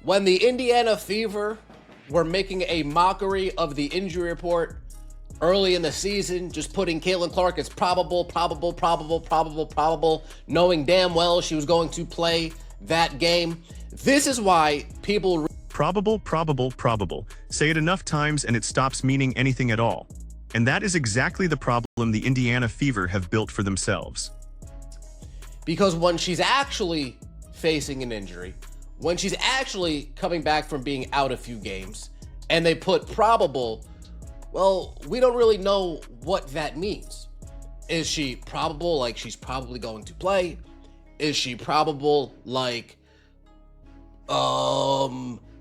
When the Indiana Fever were making a mockery of the injury report early in the season, just putting Caitlin Clark as probable, knowing damn well she was going to play that game. This is why people... Probable. Say it enough times and it stops meaning anything at all. And that is exactly the problem the Indiana Fever have built for themselves. Because when she's actually facing an injury, when she's actually coming back from being out a few games, and they put probable, well, we don't really know what that means. Is she probable, like she's probably going to play? Is she probable, like,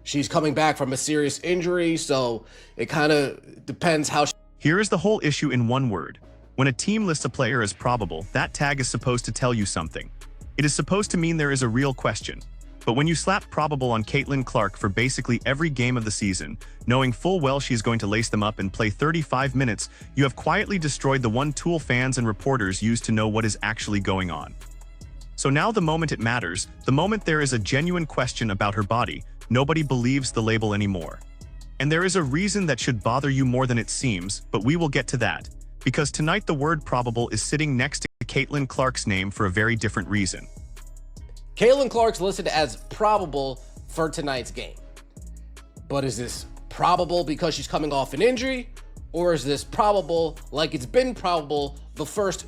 she's coming back from a serious injury, so it kind of depends how... Here is the whole issue in one word. When a team lists a player as probable, that tag is supposed to tell you something. It is supposed to mean there is a real question. But when you slap probable on Caitlin Clark for basically every game of the season, knowing full well she is going to lace them up and play 35 minutes, you have quietly destroyed the one tool fans and reporters use to know what is actually going on. So now the moment it matters, the moment there is a genuine question about her body, nobody believes the label anymore. And there is a reason that should bother you more than it seems, but we will get to that. Because tonight the word probable is sitting next to Caitlin Clark's name for a very different reason. Caitlin Clark's listed as probable for tonight's game. But is this probable because she's coming off an injury? Or is this probable like it's been probable the first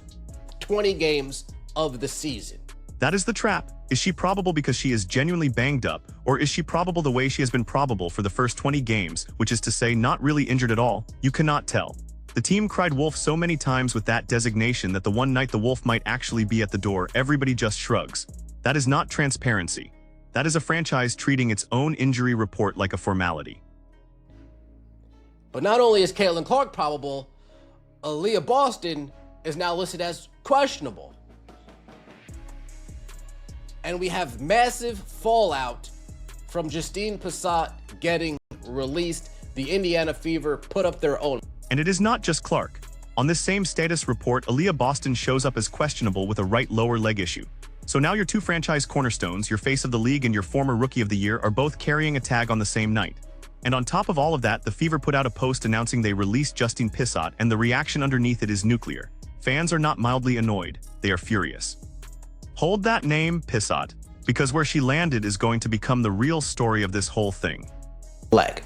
20 games of the season? That is the trap. Is she probable because she is genuinely banged up, or is she probable the way she has been probable for the first 20 games, which is to say not really injured at all? You cannot tell. The team cried wolf so many times with that designation that the one night the wolf might actually be at the door, everybody just shrugs. That is not transparency. That is a franchise treating its own injury report like a formality. But not only is Caitlin Clark probable, Aliyah Boston is now listed as questionable. And we have massive fallout from Justine Pissot getting released. The Indiana Fever put up their own. And it is not just Clark. On this same status report, Aliyah Boston shows up as questionable with a right lower leg issue. So now your two franchise cornerstones, your face of the league and your former rookie of the year, are both carrying a tag on the same night. And on top of all of that, the Fever put out a post announcing they released Justine Pissott, and the reaction underneath it is nuclear. Fans are not mildly annoyed, they are furious. Hold that name, Pissott, because where she landed is going to become the real story of this whole thing. Leg.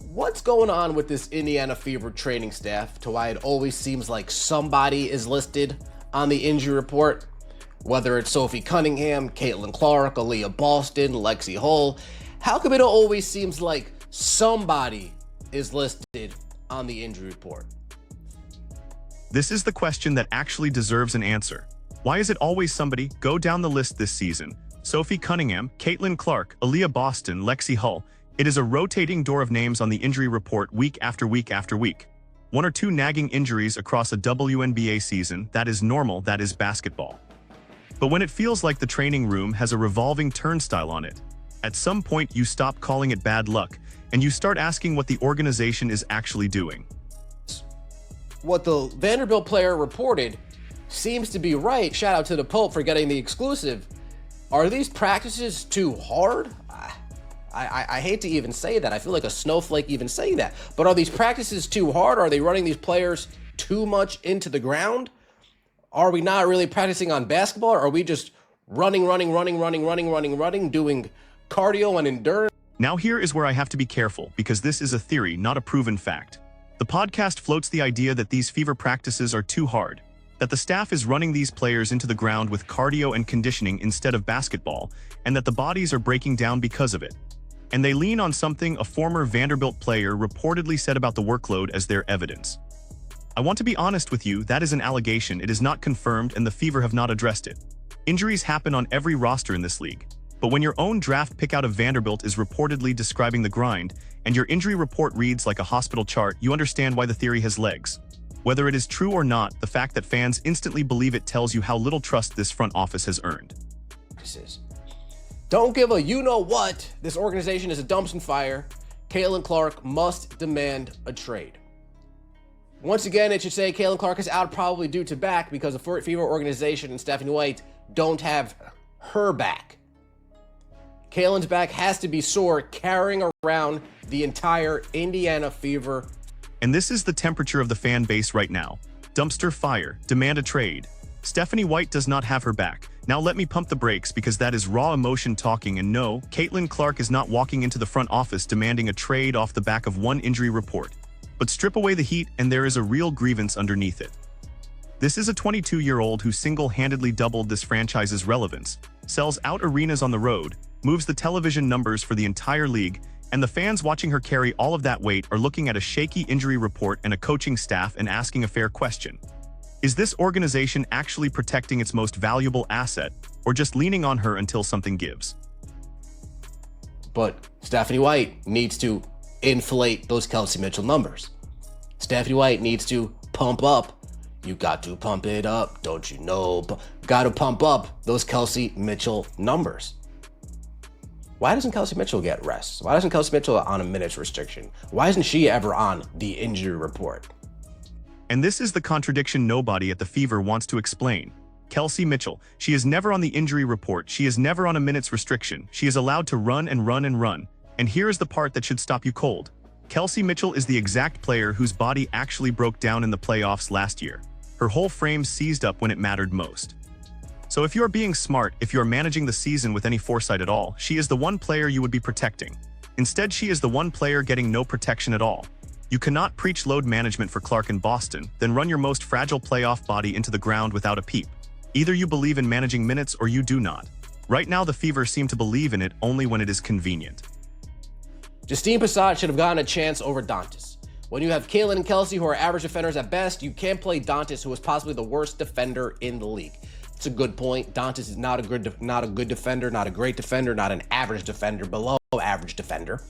What's going on with this Indiana Fever training staff to why it always seems like somebody is listed on the injury report? Whether it's Sophie Cunningham, Caitlin Clark, Aliyah Boston, Lexi Hull, how come it always seems like somebody is listed on the injury report? This is the question that actually deserves an answer. Why is it always somebody? Go down the list this season. Sophie Cunningham, Caitlin Clark, Aliyah Boston, Lexi Hull. It is a rotating door of names on the injury report week after week after week. One or two nagging injuries across a WNBA season, that is normal, that is basketball. But when it feels like the training room has a revolving turnstile on it, at some point you stop calling it bad luck, and you start asking what the organization is actually doing. What the Vanderbilt player reported seems to be right. Shout out to the Pope for getting the exclusive. Are these practices too hard? I hate to even say that. I feel like a snowflake even saying that. But are these practices too hard? Are they running these players too much into the ground? Are we not really practicing on basketball? Or are we just running, doing cardio and endurance? Now here is where I have to be careful, because this is a theory, not a proven fact. The podcast floats the idea that these Fever practices are too hard, that the staff is running these players into the ground with cardio and conditioning instead of basketball, and that the bodies are breaking down because of it. And they lean on something a former Vanderbilt player reportedly said about the workload as their evidence. I want to be honest with you, that is an allegation, it is not confirmed, and the Fever have not addressed it. Injuries happen on every roster in this league. But when your own draft pick out of Vanderbilt is reportedly describing the grind, and your injury report reads like a hospital chart, you understand why the theory has legs. Whether it is true or not, the fact that fans instantly believe it tells you how little trust this front office has earned. Don't give a you-know-what. This organization is a dumpster fire. Caitlin Clark must demand a trade. Once again, it should say Caitlin Clark is out probably due to back because the Fever organization and Stephanie White don't have her back. Kaylin's back has to be sore, carrying around the entire Indiana Fever. And this is the temperature of the fan base right now. Dumpster fire, demand a trade. Stephanie White does not have her back. Now let me pump the brakes because that is raw emotion talking, and no, Caitlin Clark is not walking into the front office demanding a trade off the back of one injury report. But strip away the heat and there is a real grievance underneath it. This is a 22-year-old who single-handedly doubled this franchise's relevance, sells out arenas on the road, moves the television numbers for the entire league, and the fans watching her carry all of that weight are looking at a shaky injury report and a coaching staff and asking a fair question. Is this organization actually protecting its most valuable asset, or just leaning on her until something gives? But Stephanie White needs to inflate those Kelsey Mitchell numbers. Stephanie White needs to pump up. You got to pump it up, don't you know? Got to pump up those Kelsey Mitchell numbers. Why doesn't Kelsey Mitchell get rest? Why doesn't Kelsey Mitchell on a minutes restriction? Why isn't she ever on the injury report? And this is the contradiction nobody at the Fever wants to explain. Kelsey Mitchell, she is never on the injury report, she is never on a minutes restriction, she is allowed to run and run and run. And here is the part that should stop you cold. Kelsey Mitchell is the exact player whose body actually broke down in the playoffs last year. Her whole frame seized up when it mattered most. So if you're being smart, if you're managing the season with any foresight at all, she is the one player you would be protecting. Instead, she is the one player getting no protection at all. You cannot preach load management for Clark and Boston, then run your most fragile playoff body into the ground without a peep. Either you believe in managing minutes or you do not. Right now, the Fever seem to believe in it only when it is convenient. Justine Pissott should have gotten a chance over Dantas. When you have Kaylin and Kelsey, who are average defenders at best, you can't play Dantas, who is possibly the worst defender in the league. It's a good point. Dantas is not a good defender, not a great defender, not an average defender, below average defender.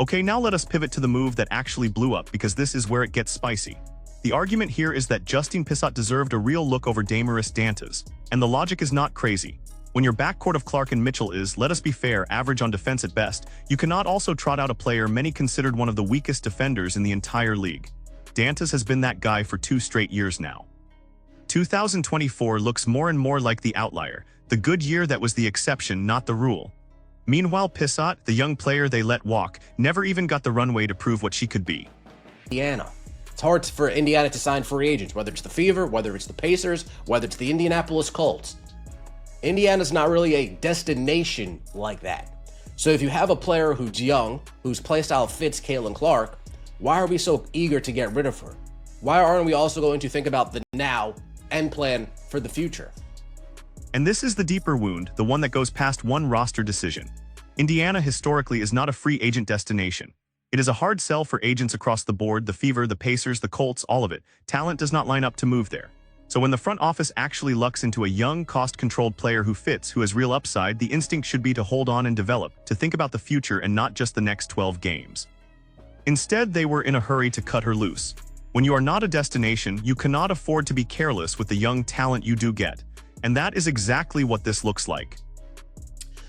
Okay, now let us pivot to the move that actually blew up, because this is where it gets spicy. The argument here is that Justine Pissott deserved a real look over Damaris Dantas, and the logic is not crazy. When your backcourt of Clark and Mitchell is, let us be fair, average on defense at best, you cannot also trot out a player many considered one of the weakest defenders in the entire league. Dantas has been that guy for 2 straight years now. 2024 looks more and more like the outlier, the good year that was the exception, not the rule. Meanwhile, Pissott, the young player they let walk, never even got the runway to prove what she could be. Indiana. It's hard for Indiana to sign free agents, whether it's the Fever, whether it's the Pacers, whether it's the Indianapolis Colts. Indiana's not really a destination like that. So if you have a player who's young, whose playstyle fits Caitlin Clark, why are we so eager to get rid of her? Why aren't we also going to think about the now and plan for the future? And this is the deeper wound, the one that goes past one roster decision. Indiana historically is not a free agent destination. It is a hard sell for agents across the board, the Fever, the Pacers, the Colts, all of it. Talent does not line up to move there. So when the front office actually lucks into a young, cost-controlled player who fits, who has real upside, the instinct should be to hold on and develop, to think about the future and not just the next 12 games. Instead, they were in a hurry to cut her loose. When you are not a destination, you cannot afford to be careless with the young talent you do get. And that is exactly what this looks like.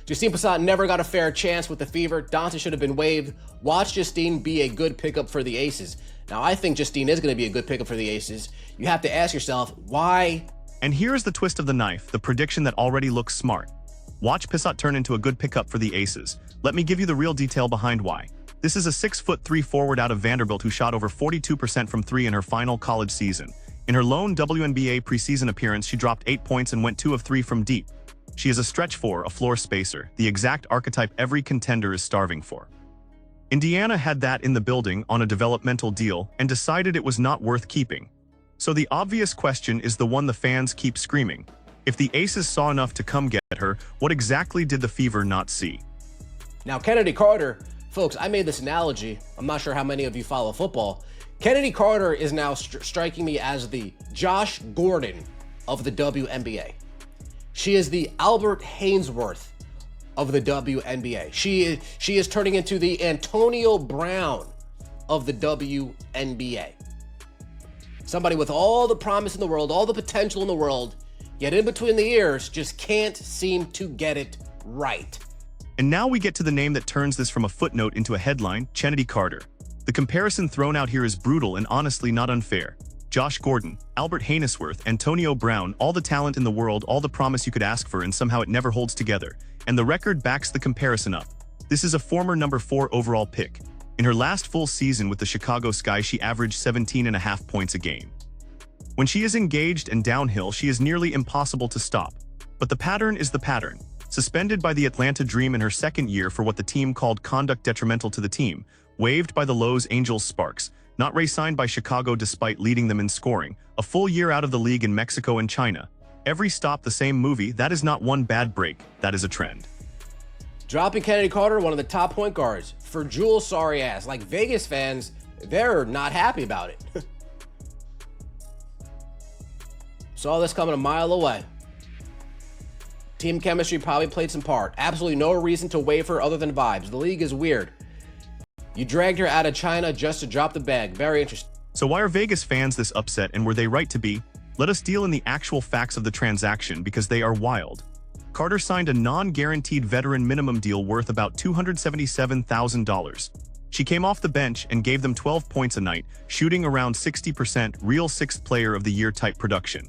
Justine Pissott never got a fair chance with the Fever. Dantas should have been waived. Watch Justine be a good pickup for the Aces. Now, I think Justine is going to be a good pickup for the Aces. You have to ask yourself, why? And here is the twist of the knife, the prediction that already looks smart. Watch Pissott turn into a good pickup for the Aces. Let me give you the real detail behind why. This is a 6'3" forward out of Vanderbilt who shot over 42% from 3 in her final college season. In her lone WNBA preseason appearance, she dropped 8 points and went 2 of 3 from deep. She is a stretch 4, a floor spacer, the exact archetype every contender is starving for. Indiana had that in the building on a developmental deal and decided it was not worth keeping. So the obvious question is the one the fans keep screaming. If the Aces saw enough to come get her, what exactly did the Fever not see? Now, Chennedy Carter, folks, I made this analogy. I'm not sure how many of you follow football. Chennedy Carter is now striking me as the Josh Gordon of the WNBA. She is the Albert Hainsworth of the WNBA. She is turning into the Antonio Brown of the WNBA. Somebody with all the promise in the world, all the potential in the world, yet in between the ears just can't seem to get it right. And now we get to the name that turns this from a footnote into a headline, Chennedy Carter. The comparison thrown out here is brutal and honestly not unfair. Josh Gordon, Albert Hainesworth, Antonio Brown, all the talent in the world, all the promise you could ask for, and somehow it never holds together. And the record backs the comparison up. This is a former number 4 overall pick. In her last full season with the Chicago Sky, she averaged 17.5 points a game. When she is engaged and downhill, she is nearly impossible to stop. But the pattern is the pattern. Suspended by the Atlanta Dream in her second year for what the team called conduct detrimental to the team, waived by the Los Angeles Sparks, not re-signed by Chicago despite leading them in scoring, a full year out of the league in Mexico and China. Every stop the same movie. That is not one bad break, that is a trend. Dropping Chennedy Carter, one of the top point guards, for Jules' sorry ass. Like, Vegas fans, they're not happy about it. Saw this coming a mile away. Team chemistry probably played some part. Absolutely no reason to waive her other than vibes. The league is weird. You dragged her out of China just to drop the bag. Very interesting. So why are Vegas fans this upset, and were they right to be? Let us deal in the actual facts of the transaction because they are wild. Carter signed a non-guaranteed veteran minimum deal worth about $277,000. She came off the bench and gave them 12 points a night, shooting around 60%, real 6th player of the year type production.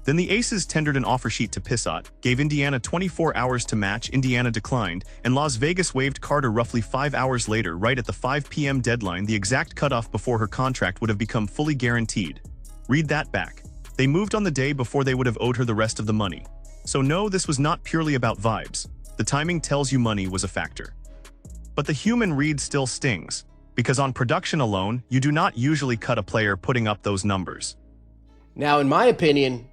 Then the Aces tendered an offer sheet to Pissott, gave Indiana 24 hours to match. Indiana declined, and Las Vegas waived Carter roughly 5 hours later, right at the 5 p.m. deadline, the exact cutoff before her contract would have become fully guaranteed. Read that back. They moved on the day before they would have owed her the rest of the money. So no, this was not purely about vibes. The timing tells you money was a factor. But the human read still stings, because on production alone, you do not usually cut a player putting up those numbers. Now, in my opinion,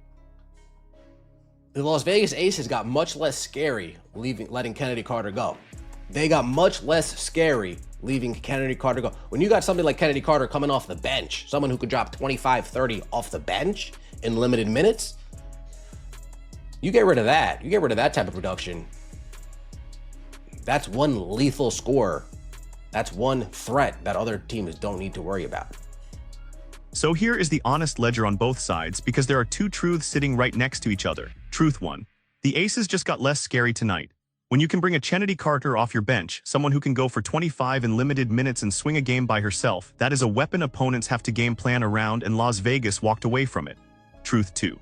the Las Vegas Aces got much less scary letting Chennedy Carter go. They got much less scary leaving Chennedy Carter go. When you got somebody like Chennedy Carter coming off the bench, someone who could drop 25, 30 off the bench in limited minutes, you get rid of that. You get rid of that type of production. That's one lethal scorer. That's one threat that other teams don't need to worry about. So here is the honest ledger on both sides, because there are two truths sitting right next to each other. Truth 1. The Aces just got less scary tonight. When you can bring a Chennedy Carter off your bench, someone who can go for 25 in limited minutes and swing a game by herself, that is a weapon opponents have to game plan around, and Las Vegas walked away from it. Truth 2.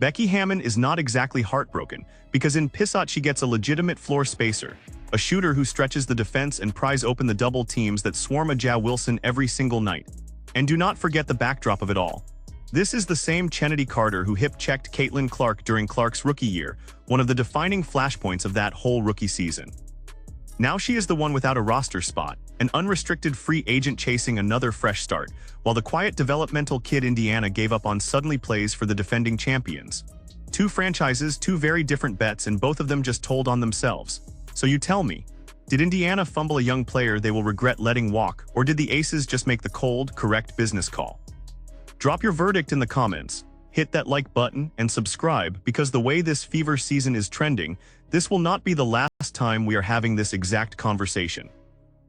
Becky Hammon is not exactly heartbroken, because in Pissott she gets a legitimate floor spacer, a shooter who stretches the defense and pries open the double teams that swarm a Ja Wilson every single night. And do not forget the backdrop of it all. This is the same Chennedy Carter who hip-checked Caitlin Clark during Clark's rookie year, one of the defining flashpoints of that whole rookie season. Now she is the one without a roster spot, an unrestricted free agent chasing another fresh start, while the quiet developmental kid Indiana gave up on suddenly plays for the defending champions. Two franchises, two very different bets, and both of them just told on themselves. So you tell me, did Indiana fumble a young player they will regret letting walk, or did the Aces just make the cold, correct business call? Drop your verdict in the comments, hit that like button, and subscribe, because the way this fever season is trending, this will not be the last time we are having this exact conversation.